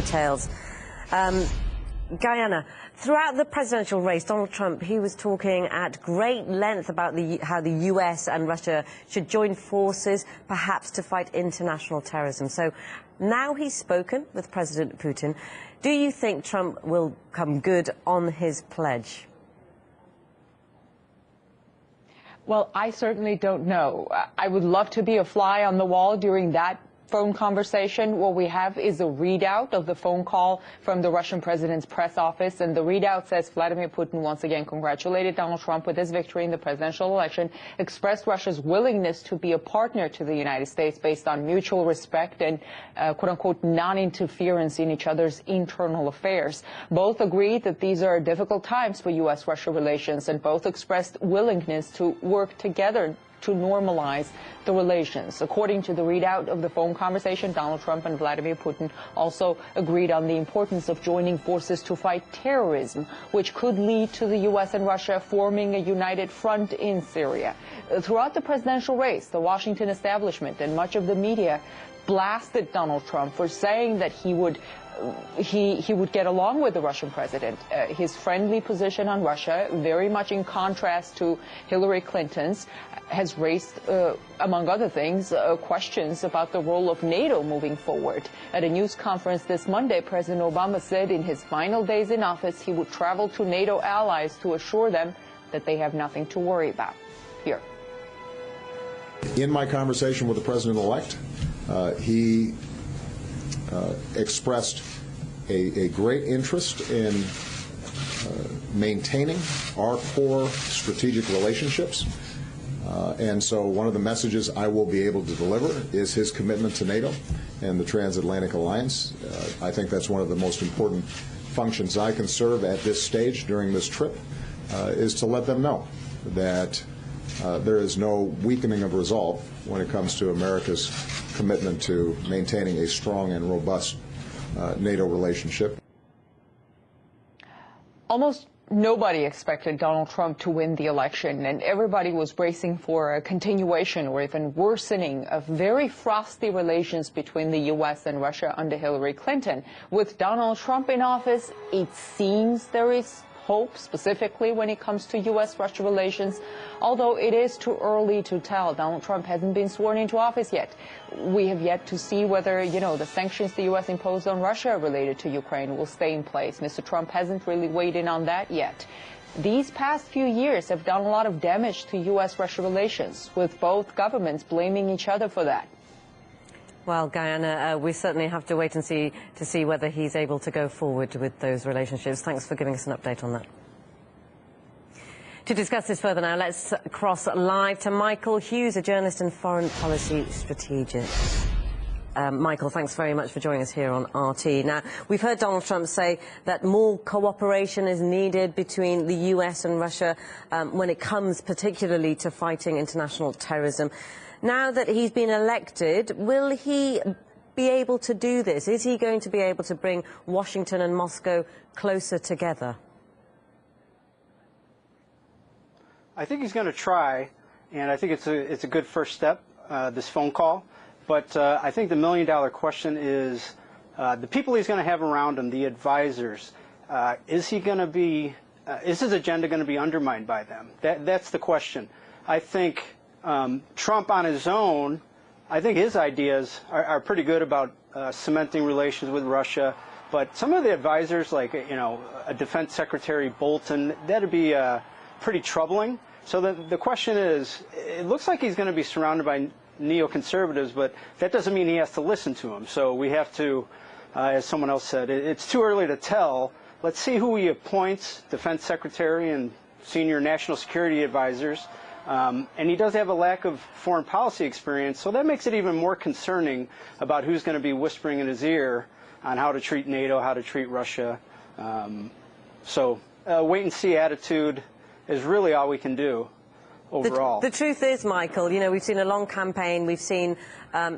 details. Guyana, throughout the presidential race, Donald Trump, he was talking at great length about how the US and Russia should join forces, perhaps to fight international terrorism. So now he's spoken with President Putin. Do you think Trump will come good on his pledge? Well, I certainly don't know. I would love to be a fly on the wall during that phone conversation. What we have is a readout of the phone call from the Russian president's press office, and the readout says Vladimir Putin once again congratulated Donald Trump with his victory in the presidential election, expressed Russia's willingness to be a partner to the United States based on mutual respect and quote-unquote non-interference in each other's internal affairs. Both agreed that these are difficult times for U.S.-Russia relations, and both expressed willingness to work together to normalize the relations. According to the readout of the phone conversation, Donald Trump and Vladimir Putin also agreed on the importance of joining forces to fight terrorism, which could lead to the U.S. and Russia forming a united front in Syria. Throughout the presidential race, the Washington establishment and much of the media blasted Donald Trump for saying that he would get along with the Russian president. His friendly position on Russia, very much in contrast to Hillary Clinton's, has raised, among other things, questions about the role of NATO moving forward. At a news conference this Monday, President Obama said in his final days in office he would travel to NATO allies to assure them that they have nothing to worry about. Here. In my conversation with the president-elect, he expressed a great interest in maintaining our core strategic relationships. And so one of the messages I will be able to deliver is his commitment to NATO and the transatlantic alliance. I think that's one of the most important functions I can serve at this stage during this trip, is to let them know that there is no weakening of resolve when it comes to America's commitment to maintaining a strong and robust NATO relationship. Almost nobody expected Donald Trump to win the election, and everybody was bracing for a continuation or even worsening of very frosty relations between the U.S. and Russia under Hillary Clinton. With Donald Trump in office, it seems there is hope, specifically when it comes to U.S.-Russia relations, although it is too early to tell. Donald Trump hasn't been sworn into office yet. We have yet to see whether, the sanctions the U.S. imposed on Russia related to Ukraine will stay in place. Mr. Trump hasn't really weighed in on that yet. These past few years have done a lot of damage to U.S.-Russia relations, with both governments blaming each other for that. Well, Guyana, we certainly have to wait and see whether he's able to go forward with those relationships. Thanks for giving us an update on that. To discuss this further now, let's cross live to Michael Hughes, a journalist and foreign policy strategist. Michael, thanks very much for joining us here on RT. Now, we've heard Donald Trump say that more cooperation is needed between the US and Russia when it comes particularly to fighting international terrorism. Now that he's been elected, will he be able to do this? Is he going to be able to bring Washington and Moscow closer together? I think he's going to try, and I think it's a good first step, this phone call. But I think the million-dollar question is the people he's going to have around him, the advisors. Is his agenda going to be undermined by them? That's the question. I think Trump on his own, I think his ideas are pretty good about cementing relations with Russia. But some of the advisors, like a Defense Secretary Bolton, that'd be pretty troubling. So the question is, it looks like he's going to be surrounded by neoconservatives, but that doesn't mean he has to listen to them. So we have to, as someone else said, it's too early to tell. Let's see who he appoints, Defense Secretary and senior national security advisors. And he does have a lack of foreign policy experience, so that makes it even more concerning about who's going to be whispering in his ear on how to treat NATO, how to treat Russia. So wait-and-see attitude is really all we can do overall. The truth is, Michael, we've seen a long campaign. We've seen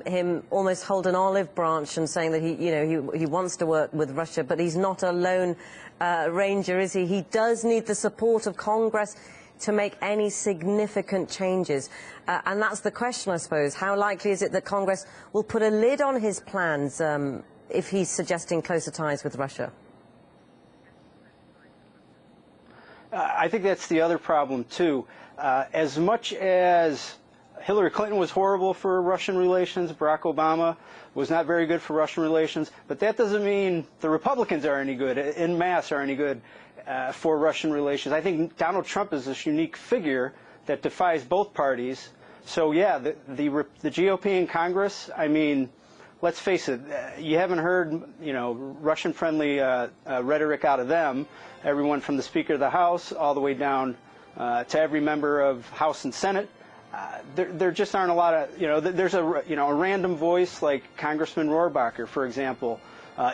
him almost hold an olive branch and saying that he wants to work with Russia, but he's not a lone ranger, is he? He does need the support of Congress to make any significant changes. And that's the question, I suppose. How likely is it that Congress will put a lid on his plans if he's suggesting closer ties with Russia? I think that's the other problem, too. As much as Hillary Clinton was horrible for Russian relations, Barack Obama was not very good for Russian relations, but that doesn't mean the Republicans are any good, en masse are any good for Russian relations. I think Donald Trump is this unique figure that defies both parties. So, yeah, the GOP in Congress, I mean, let's face it, you haven't heard, Russian-friendly rhetoric out of them. Everyone from the Speaker of the House all the way down to every member of House and Senate. There just aren't a lot of, there's a random voice like Congressman Rohrabacher, for example,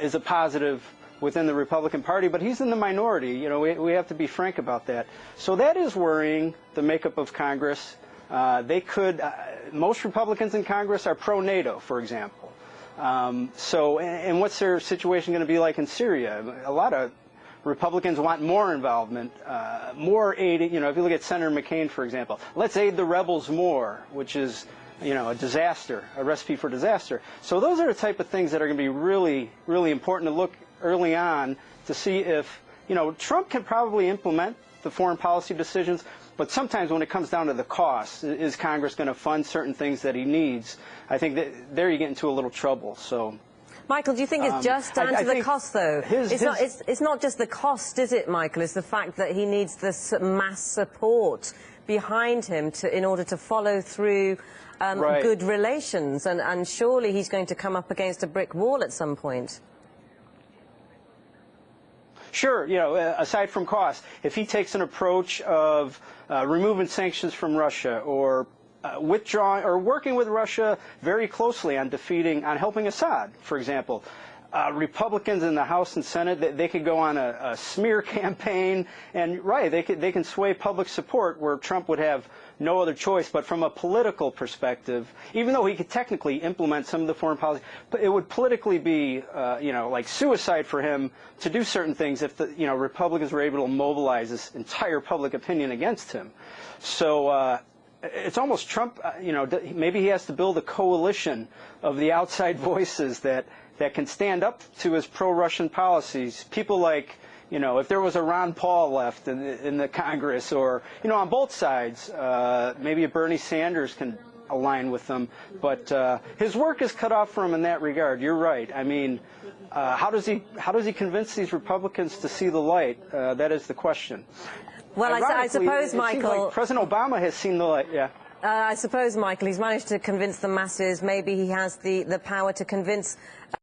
is a positive within the Republican Party, but he's in the minority. We have to be frank about that. So that is worrying, the makeup of Congress. Most Republicans in Congress are pro-NATO, for example. And what's their situation going to be like in Syria? A lot of Republicans want more involvement, more aid. If you look at Senator McCain, for example, let's aid the rebels more, which is, a disaster, a recipe for disaster. So those are the type of things that are going to be really, really important to look early on to see if, Trump can probably implement the foreign policy decisions, but sometimes when it comes down to the cost, is Congress going to fund certain things that he needs? I think that there you get into a little trouble. So, Michael, do you think it's just down to the cost, though? It's not just the cost, is it, Michael? It's the fact that he needs this mass support behind him in order to follow through good relations, and surely he's going to come up against a brick wall at some point. Sure, aside from cost, if he takes an approach of removing sanctions from Russia or withdrawing or working with Russia very closely on helping Assad, for example, Republicans in the House and Senate, they could go on a smear campaign, and they can sway public support where Trump would have no other choice. But from a political perspective, even though he could technically implement some of the foreign policy, but it would politically be, like suicide for him to do certain things if the, Republicans were able to mobilize this entire public opinion against him. So it's almost Trump, maybe he has to build a coalition of the outside voices that can stand up to his pro-Russian policies. People like, if there was a Ron Paul left in the Congress, or, on both sides, maybe a Bernie Sanders can align with them. But his work is cut off from him in that regard. You're right. I mean, how does he convince these Republicans to see the light? That is the question. Well, I suppose, Michael, like President Obama has seen the light. Yeah. I suppose, Michael, he's managed to convince the masses. Maybe he has the power to convince